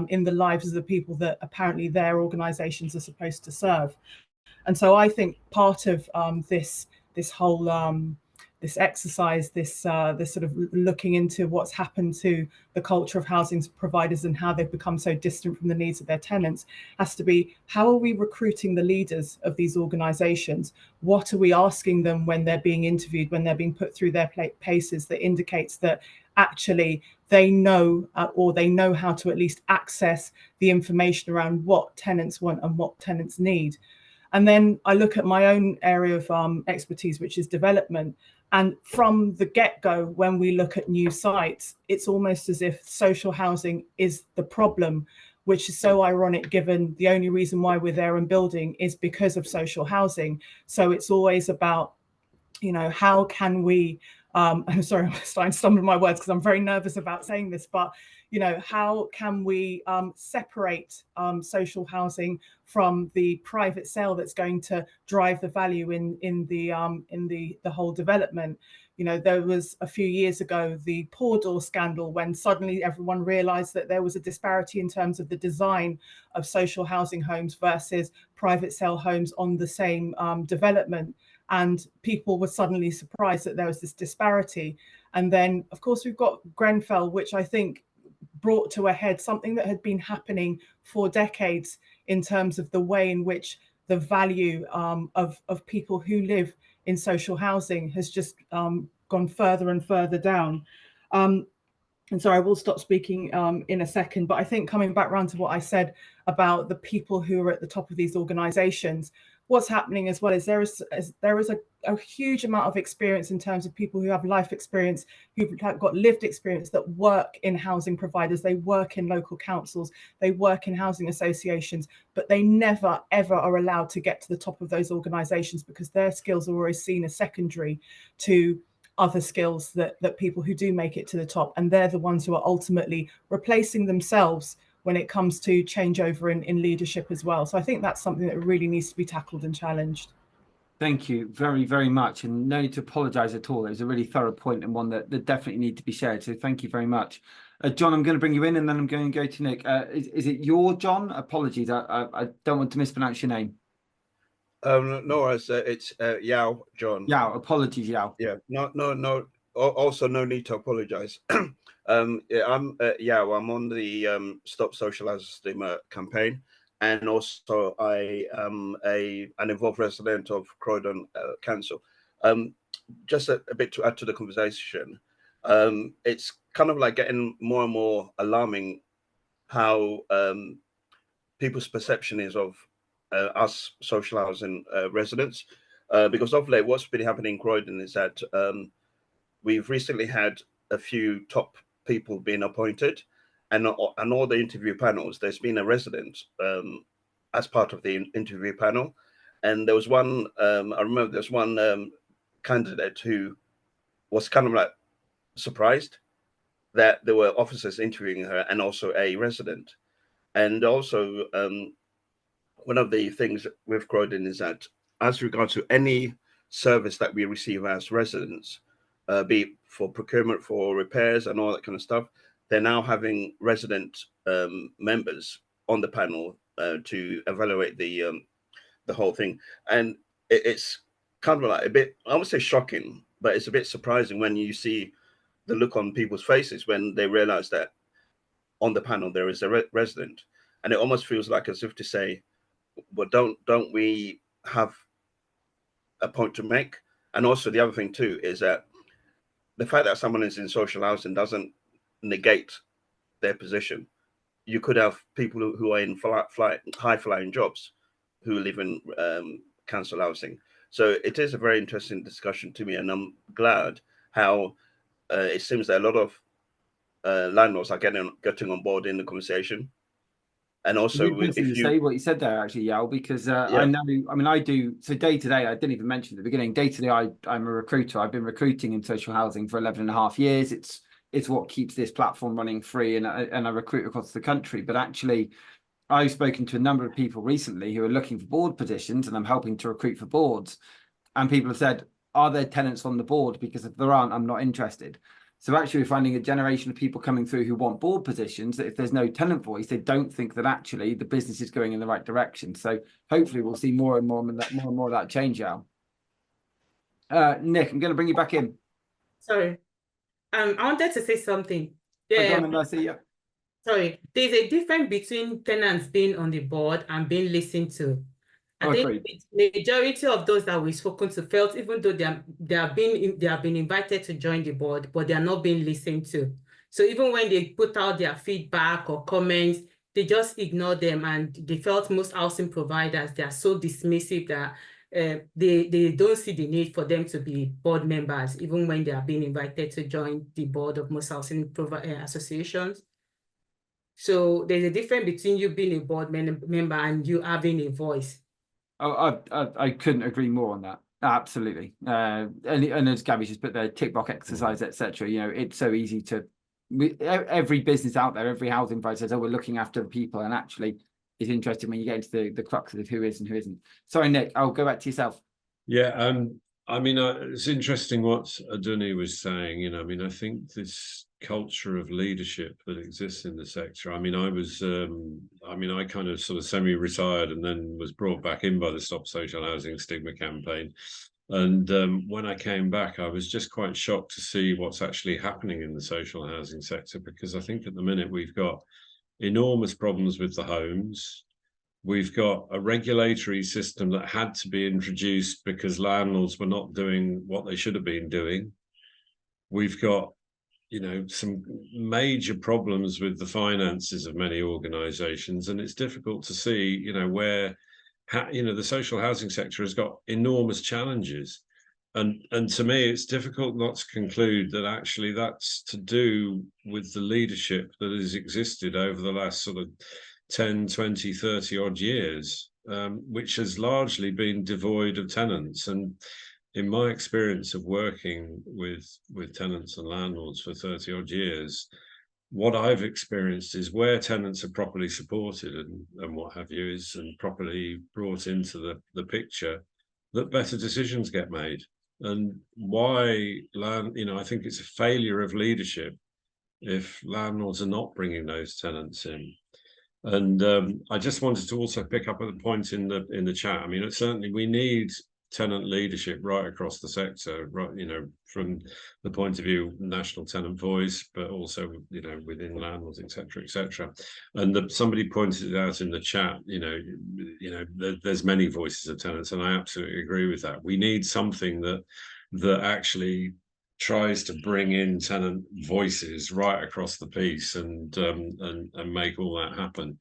in the lives of the people that apparently their organisations are supposed to serve. And so I think part of this whole exercise, this sort of looking into what's happened to the culture of housing providers and how they've become so distant from the needs of their tenants, has to be, how are we recruiting the leaders of these organisations? What are we asking them when they're being interviewed, when they're being put through their paces, that indicates that actually they know or they know how to at least access the information around what tenants want and what tenants need. And then I look at my own area of expertise, which is development. And from the get-go, when we look at new sites, it's almost as if social housing is the problem, which is so ironic given the only reason why we're there and building is because of social housing. So it's always about, you know, how can we, I'm sorry, I'm starting to stumble my words because I'm very nervous about saying this, but, you know, how can we separate social housing from the private sale that's going to drive the value in the whole development? You know, there was a few years ago the Poor Door scandal, when suddenly everyone realized that there was a disparity in terms of the design of social housing homes versus private sale homes on the same development. And people were suddenly surprised that there was this disparity. And then, of course, we've got Grenfell, which I think brought to a head something that had been happening for decades in terms of the way in which the value of people who live in social housing has just gone further and further down. And so I will stop speaking in a second, but I think coming back around to what I said about the people who are at the top of these organizations, what's happening as well is there is a huge amount of experience in terms of people who have life experience, who've got lived experience, that work in housing providers, they work in local councils, they work in housing associations, but they never, ever are allowed to get to the top of those organizations because their skills are always seen as secondary to other skills that people who do make it to the top. And they're the ones who are ultimately replacing themselves when it comes to changeover in leadership as well. So I think that's something that really needs to be tackled and challenged. Thank you very, very much. And no need to apologise at all. It was a really thorough point and one that definitely need to be shared. So thank you very much. John, I'm going to bring you in and then I'm going to go to Nick. Is it your John? Apologies. I don't want to mispronounce your name. No, it's Yao, John. Yao, apologies, Yao. Yeah, no. Also, no need to apologise. Yeah, I'm Yao. I'm on the Stop Social Housing Stigma campaign, and also I am an involved resident of Croydon Council. Just a bit to add to the conversation, it's kind of like getting more and more alarming how people's perception is of us social housing residents, because of late what's been happening in Croydon is that we've recently had a few top people being appointed, and all the interview panels, there's been a resident as part of the interview panel. And there was one, I remember there's one candidate who was kind of like surprised that there were officers interviewing her and also a resident. And also, one of the things with Croydon is that as regards to any service that we receive as residents, be it for procurement, for repairs and all that kind of stuff, they're now having resident members on the panel to evaluate the whole thing. And it's kind of like a bit, I would say shocking, but it's a bit surprising when you see the look on people's faces when they realize that on the panel there is a resident. And it almost feels like as if to say, well, don't we have a point to make? And also the other thing too is that the fact that someone is in social housing doesn't negate their position. You could have people who are in high-flying jobs who live in council housing. So it is a very interesting discussion to me, and I'm glad how it seems that a lot of landlords are getting on board in the conversation. And also, if you say what you said there, actually, Yao, because I know, I mean, I do. So day to day, I didn't even mention at the beginning. Day to day, I'm a recruiter. I've been recruiting in social housing for 11 and a half years. It's what keeps this platform running free, and I recruit across the country. But actually, I've spoken to a number of people recently who are looking for board positions, and I'm helping to recruit for boards. And people have said, "Are there tenants on the board? Because if there aren't, I'm not interested." So actually, we're finding a generation of people coming through who want board positions that if there's no tenant voice, they don't think that actually the business is going in the right direction. So hopefully we'll see more and more of that change out. Nick, I'm going to bring you back in. Sorry. I wanted to say something. Go Yeah. on, Mercy, yeah. Sorry. There's a difference between tenants being on the board and being listened to. I think Agreed. the majority of those that we've spoken to felt, even though they have been invited to join the board, but they are not being listened to. So even when they put out their feedback or comments, they just ignore them, and they felt most housing providers, they are so dismissive that they don't see the need for them to be board members, even when they are being invited to join the board of most housing associations. So there's a difference between you being a board member and you having a voice. Oh, I couldn't agree more on that. Absolutely. And as Gabby just put there, tick box exercise, etc. You know, it's so easy to. Every business out there, every housing provider says, "Oh, we're looking after the people," and actually, it's interesting when you get into the crux of who is and who isn't. Sorry, Nick. I'll go back to yourself. Yeah, I mean, it's interesting what Aduni was saying. You know, I mean, I think this culture of leadership that exists in the sector. I mean, I kind of sort of semi-retired and then was brought back in by the Stop Social Housing Stigma campaign. And when I came back, I was just quite shocked to see what's actually happening in the social housing sector, because I think at the minute we've got enormous problems with the homes. We've got a regulatory system that had to be introduced because landlords were not doing what they should have been doing. We've got, you know, some major problems with the finances of many organisations, and it's difficult to see, you know, where, you know, the social housing sector has got enormous challenges. And to me, it's difficult not to conclude that actually that's to do with the leadership that has existed over the last sort of 10, 20, 30 odd years, which has largely been devoid of tenants. And in my experience of working with tenants and landlords for 30 odd years, what I've experienced is where tenants are properly supported and what have you is, and properly brought into the picture, that better decisions get made. And why you know, I think it's a failure of leadership if landlords are not bringing those tenants in. And I just wanted to also pick up at the point in the chat. I mean, certainly we need tenant leadership right across the sector, right, you know, from the point of view national tenant voice, but also, you know, within landlords, etc., etc. And somebody pointed it out in the chat, you know, there's many voices of tenants, and I absolutely agree with that. We need something that actually tries to bring in tenant voices right across the piece and make all that happen.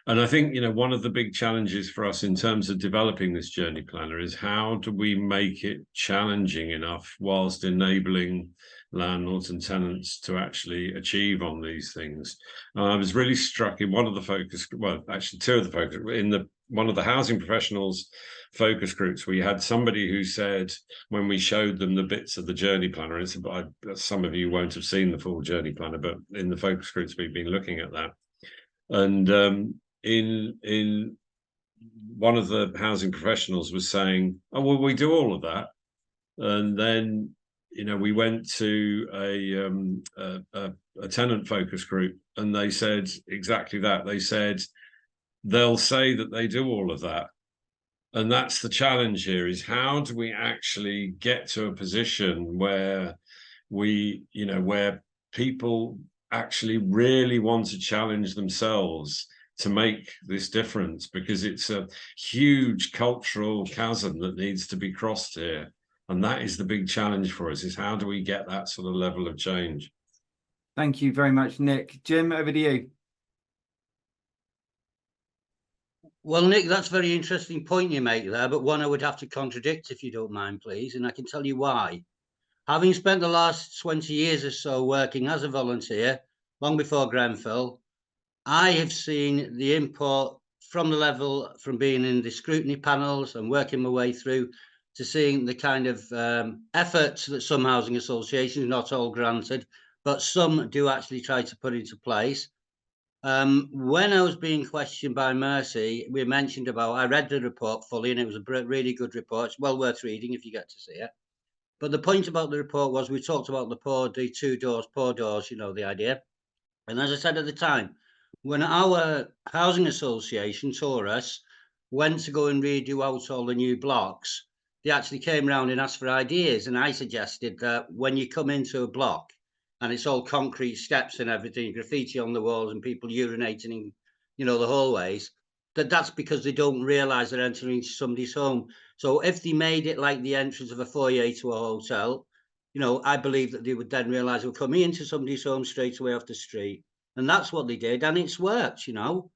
And I think, you know, one of the big challenges for us in terms of developing this journey planner is how do we make it challenging enough whilst enabling landlords and tenants to actually achieve on these things. I was really struck in one of the focus, well, actually two of the focus, in one of the housing professionals focus groups, we had somebody who said, when we showed them the bits of the journey planner, and some of you won't have seen the full journey planner, but in the focus groups we've been looking at that. And in one of the housing professionals was saying, oh, well, we do all of that. And then, you know, we went to a tenant focus group, and they said exactly that. They said they'll say that they do all of that. And that's the challenge here, is how do we actually get to a position where where people actually really want to challenge themselves to make this difference, because it's a huge cultural chasm that needs to be crossed here. And that is the big challenge for us, is how do we get that sort of level of change? Thank you very much, Nick. Jim, over to you. Well, Nick, that's a very interesting point you make there, but one I would have to contradict, if you don't mind, please, and I can tell you why. Having spent the last 20 years or so working as a volunteer, long before Grenfell, I have seen the import from the level from being in the scrutiny panels and working my way through to seeing the kind of efforts that some housing associations, not all granted, but some do actually try to put into place. When I was being questioned by Mercy, we mentioned about, I read the report fully, and it was a really good report. It's well worth reading if you get to see it. But the point about the report was, we talked about the two doors, poor doors, you know, the idea. And as I said at the time, when our housing association, Taurus, went to go and redo out all the new blocks, they actually came round and asked for ideas. And I suggested that when you come into a block and it's all concrete steps and everything, graffiti on the walls and people urinating in, you know, the hallways, that's because they don't realise they're entering into somebody's home. So if they made it like the entrance of a foyer to a hotel, you know, I believe that they would then realise we're coming into somebody's home straight away off the street. And that's what they did, and it's worked, you know.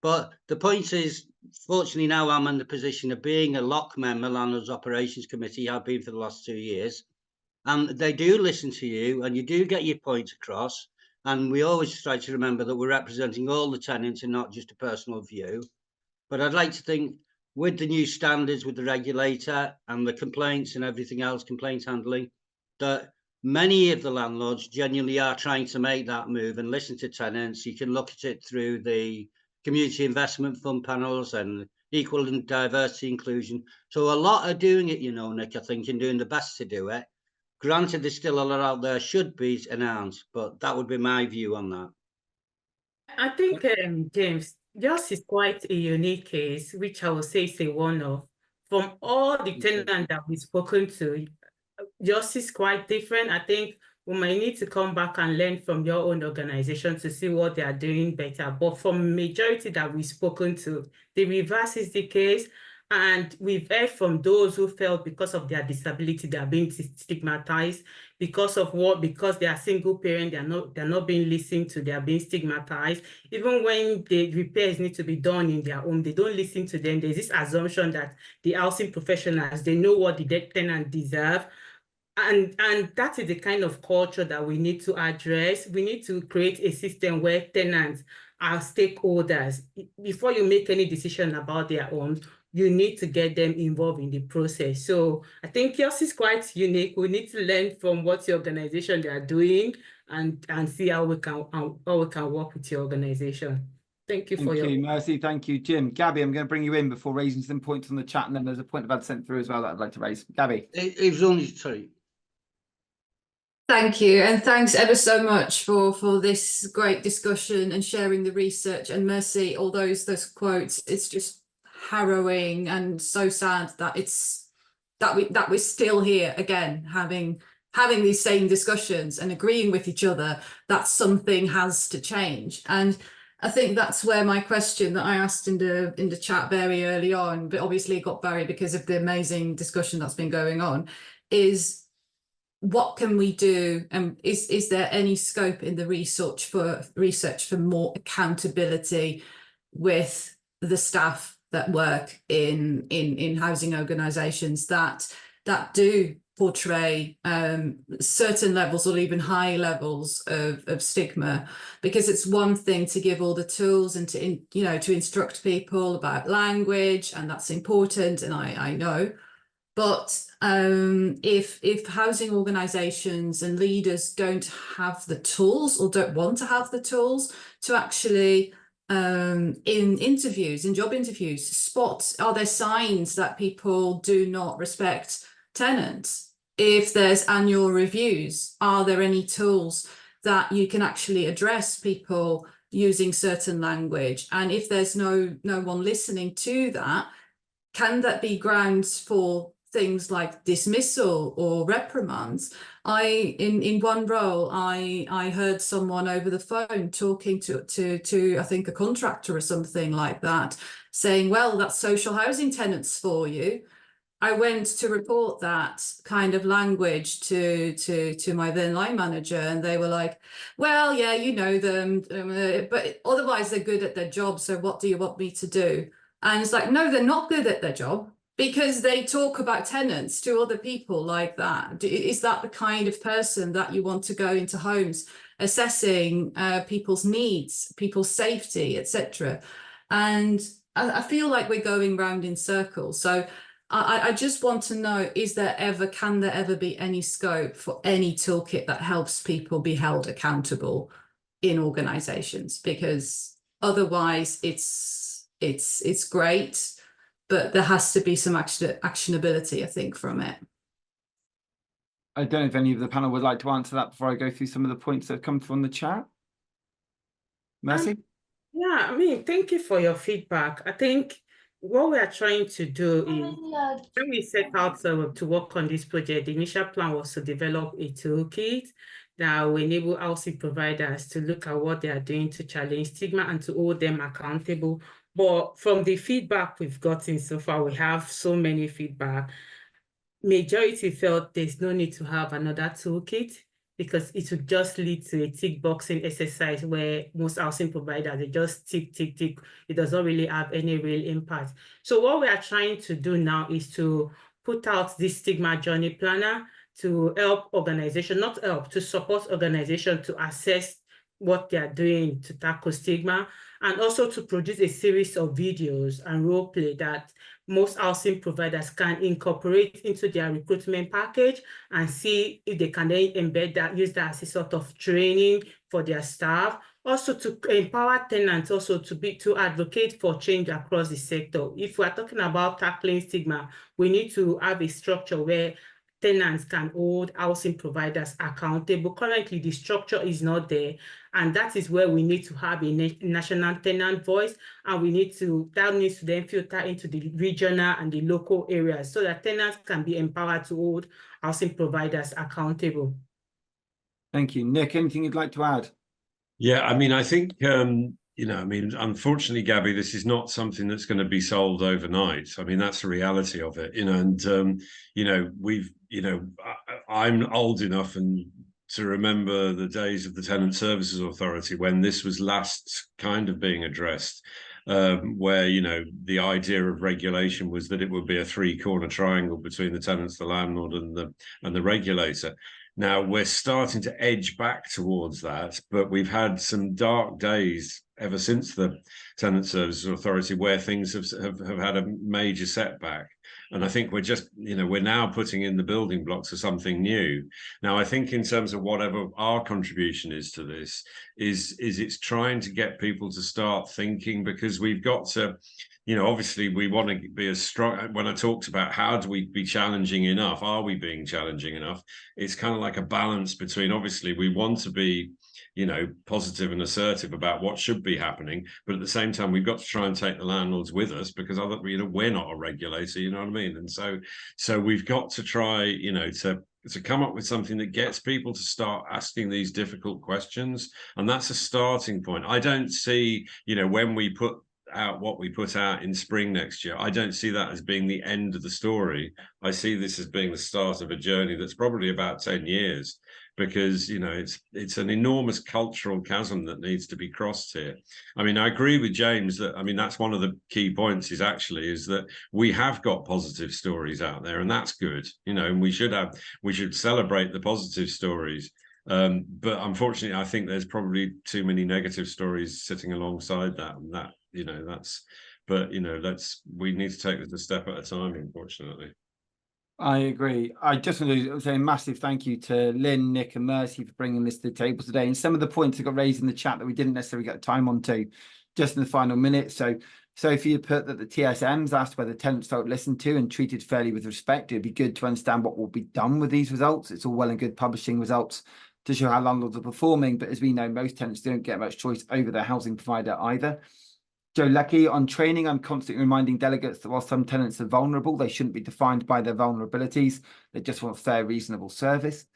But the point is, fortunately now I'm in the position of being a LOC member, Landlords Operations Committee. I've been for the last 2 years. And they do listen to you and you do get your points across. And we always try to remember that we're representing all the tenants and not just a personal view. But I'd like to think with the new standards, with the regulator and the complaints and everything else, complaint handling, that many of the landlords genuinely are trying to make that move and listen to tenants. You can look at it through the community investment fund panels and equal and diversity inclusion. So a lot are doing it, you know, Nick, I think, and doing the best to do it. Granted, there's still a lot out there should be announced, but that would be my view on that. I think, James, yours is quite a unique case, which I would say is a one-off. From all the tenants that we've spoken to, yours is quite different. I think we might need to come back and learn from your own organization to see what they are doing better. But from majority that we've spoken to, the reverse is the case. And we've heard from those who felt because of their disability, they are being stigmatized. Because of what? Because they are single parent, they're not being listened to, they are being stigmatized. Even when the repairs need to be done in their home, they don't listen to them. There's this assumption that the housing professionals, they know what the tenant deserve. And that is the kind of culture that we need to address. We need to create a system where tenants are stakeholders. Before you make any decision about their homes, you need to get them involved in the process. So I think yours is quite unique. We need to learn from what your organization they are doing and see how we can work with your organization. Thank you for your Mercy. Thank you, Jim. Gabby, I'm going to bring you in before raising some points on the chat, and then there's a point I've had sent through as well that I'd like to raise. Gabby. It was only, sorry. Thank you, and thanks ever so much for this great discussion and sharing the research. And Mercy, all those quotes, it's just harrowing and so sad that that we're still here again having these same discussions and agreeing with each other that something has to change. And I think that's where my question that I asked in the chat very early on, but obviously it got buried because of the amazing discussion that's been going on, is what can we do? And is there any scope in the research for more accountability with the staff that work in housing organisations that do portray certain levels or even high levels of stigma? Because it's one thing to give all the tools and to instruct people about language, and that's important, and I know. But if housing organisations and leaders don't have the tools or don't want to have the tools to actually in interviews, in job interviews, spot, are there signs that people do not respect tenants? If there's annual reviews, are there any tools that you can actually address people using certain language? And if there's no one listening to that, can that be grounds for things like dismissal or reprimands? In one role, I heard someone over the phone talking to I think a contractor or something like that, saying, well, that's social housing tenants for you. I went to report that kind of language to my then line manager, and they were like, well, yeah, you know them, but otherwise they're good at their job, so what do you want me to do? And it's like, no, they're not good at their job, because they talk about tenants to other people like that. Is that the kind of person that you want to go into homes assessing people's needs, people's safety, etc.? And I feel like we're going round in circles. So I just want to know, can there ever be any scope for any toolkit that helps people be held accountable in organisations? Because otherwise it's great, but there has to be some actionability, I think, from it. I don't know if any of the panel would like to answer that before I go through some of the points that have come through on the chat. Mercy? Yeah, I mean, thank you for your feedback. I think what we are trying to do is, when we set out to work on this project, the initial plan was to develop a toolkit that will enable housing providers to look at what they are doing to challenge stigma and to hold them accountable. But from the feedback we've gotten so far, we have so many feedback. Majority felt there's no need to have another toolkit because it would just lead to a tick boxing exercise where most housing providers, they just tick. It does not really have any real impact. So what we are trying to do now is to put out this stigma journey planner to help organization, not help, to support organization to assess what they are doing to tackle stigma, and also to produce a series of videos and role play that most housing providers can incorporate into their recruitment package and see if they can then embed that, use that as a sort of training for their staff. Also to empower tenants also to advocate for change across the sector. If we're talking about tackling stigma, we need to have a structure where tenants can hold housing providers accountable. Currently, the structure is not there, and that is where we need to have a national tenant voice, and that needs to then filter into the regional and the local areas so that tenants can be empowered to hold housing providers accountable. Thank you. Nick, anything you'd like to add? Yeah, I mean, I think, unfortunately, Gabby, this is not something that's going to be solved overnight. I mean, that's the reality of it, and, I'm old enough to remember the days of the Tenant Services Authority when this was last kind of being addressed, where, the idea of regulation was that it would be a three-corner triangle between the tenants, the landlord, and the regulator. Now we're starting to edge back towards that, but we've had some dark days ever since the Tenant Services Authority where things have had a major setback. And I think we're just, we're now putting in the building blocks of something new. Now, I think in terms of whatever our contribution is to this, is it's trying to get people to start thinking, because we've got to, obviously we want to be as strong. When I talked about how do we be challenging enough, are we being challenging enough? It's kind of like a balance between, obviously we want to be, positive and assertive about what should be happening, but at the same time we've got to try and take the landlords with us, because we're not a regulator, you know what I mean? And so we've got to try, to come up with something that gets people to start asking these difficult questions, and that's a starting point. I don't see, when we put out what we put out in spring next year, I don't see that as being the end of the story. I see this as being the start of a journey that's probably about 10 years, because it's an enormous cultural chasm that needs to be crossed here. I mean, I agree with James that, that's one of the key points is that we have got positive stories out there, and that's good, and we should celebrate the positive stories. But unfortunately, I think there's probably too many negative stories sitting alongside that, and that, we need to take this a step at a time, unfortunately. I agree. I just want to say a massive thank you to Lynne, Nick and Mercy for bringing this to the table today. And some of the points that got raised in the chat that we didn't necessarily get time onto just in the final minute. So Sophie had put that the TSMs asked whether tenants felt listened to and treated fairly with respect. It'd be good to understand what will be done with these results. It's all well and good publishing results to show how landlords are performing, but as we know, most tenants don't get much choice over their housing provider either. Joe Lucky, on training, I'm constantly reminding delegates that while some tenants are vulnerable, they shouldn't be defined by their vulnerabilities. They just want fair, reasonable service.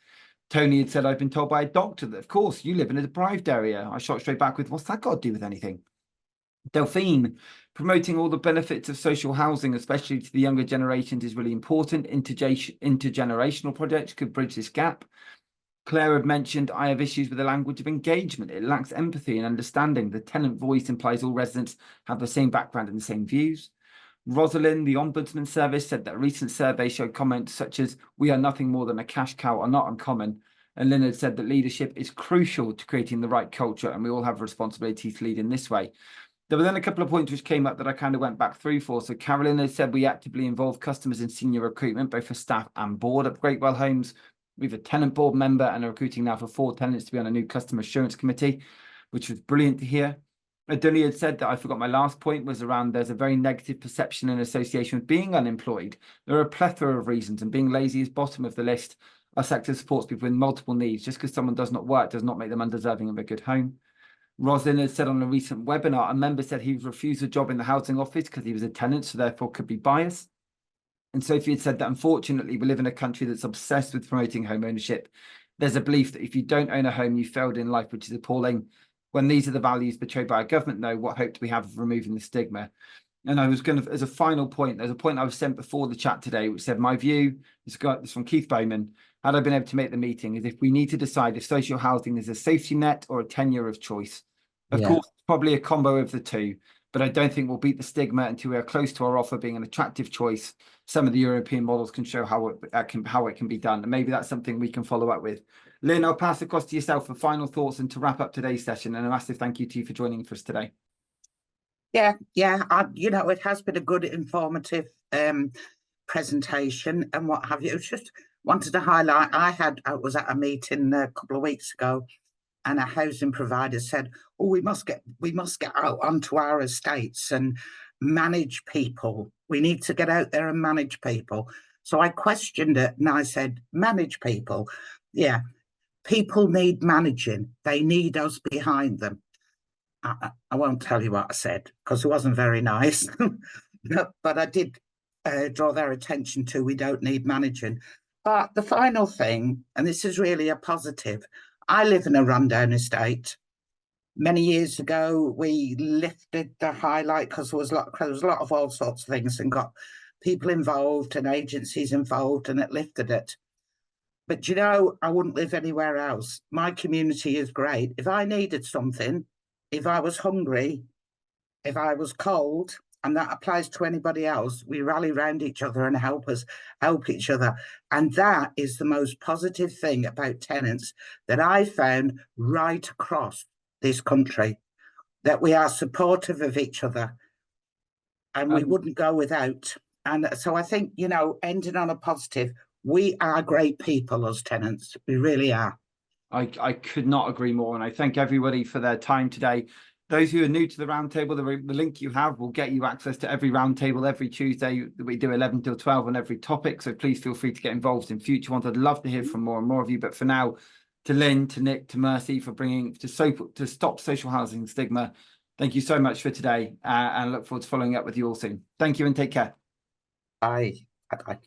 Tony had said, I've been told by a doctor that, of course, you live in a deprived area. I shot straight back with, what's that got to do with anything? Delphine, promoting all the benefits of social housing, especially to the younger generations, is really important. Intergenerational projects could bridge this gap. Claire had mentioned, I have issues with the language of engagement. It lacks empathy and understanding. The tenant voice implies all residents have the same background and the same views. Rosalind, the Ombudsman Service, said that a recent survey showed comments such as, we are nothing more than a cash cow, are not uncommon. And Lynne had said that leadership is crucial to creating the right culture, and we all have a responsibility to lead in this way. There were then a couple of points which came up that I kind of went back through for. So Carolyn had said, we actively involve customers in senior recruitment, both for staff and board at Greatwell Homes. We have a tenant board member and are recruiting now for 4 tenants to be on a new customer assurance committee, which was brilliant to hear. Aduli had said that, I forgot my last point, was around there's a very negative perception in association with being unemployed. There are a plethora of reasons, and being lazy is bottom of the list. Our sector supports people with multiple needs. Just because someone does not work does not make them undeserving of a good home. Brosnan has said on a recent webinar, a member said he refused a job in the housing office because he was a tenant, so therefore could be biased. And Sophie had said that unfortunately we live in a country that's obsessed with promoting home ownership. There's a belief that if you don't own a home, you failed in life, which is appalling. When these are the values betrayed by our government, though, what hope do we have of removing the stigma? And I was going to, as a final point, there's a point I was sent before the chat today, which said, my view, this from Keith Bowman, had I been able to make the meeting, is if we need to decide if social housing is a safety net or a tenure of choice. Of course, it's probably a combo of the two, but I don't think we'll beat the stigma until we are close to our offer being an attractive choice. Some of the European models can show how it can be done, and maybe that's something we can follow up with. Lynne, I'll pass across to yourself for final thoughts and to wrap up today's session, and a massive thank you to you for joining for us today. Yeah, you know, it has been a good, informative presentation and what have you. Just wanted to highlight, I was at a meeting a couple of weeks ago, and a housing provider said, oh, we must get out onto our estates and manage people. We need to get out there and manage people. So I questioned it and I said, manage people? Yeah, people need managing. They need us behind them. I won't tell you what I said because it wasn't very nice, but I did draw their attention to we don't need managing. But the final thing, and this is really a positive, I live in a rundown estate. Many years ago, we lifted the highlight because there was a lot of all sorts of things and got people involved and agencies involved, and it lifted it. But you know, I wouldn't live anywhere else. My community is great. If I needed something, if I was hungry, if I was cold, and that applies to anybody else, we rally around each other and help each other. And that is the most positive thing about tenants that I found right across this country, that we are supportive of each other and we wouldn't go without. And so I think, you know, ending on a positive, we are great people as tenants. We really are. I could not agree more. And I thank everybody for their time today. Those who are new to the roundtable, the link you have will get you access to every roundtable every Tuesday. We do 11 till 12 on every topic. So please feel free to get involved in future ones. I'd love to hear from more and more of you. But for now, to Lynne, to Nick, to Mercy for bringing to stop social housing stigma. Thank you so much for today, and look forward to following up with you all soon. Thank you and take care. Bye. Bye.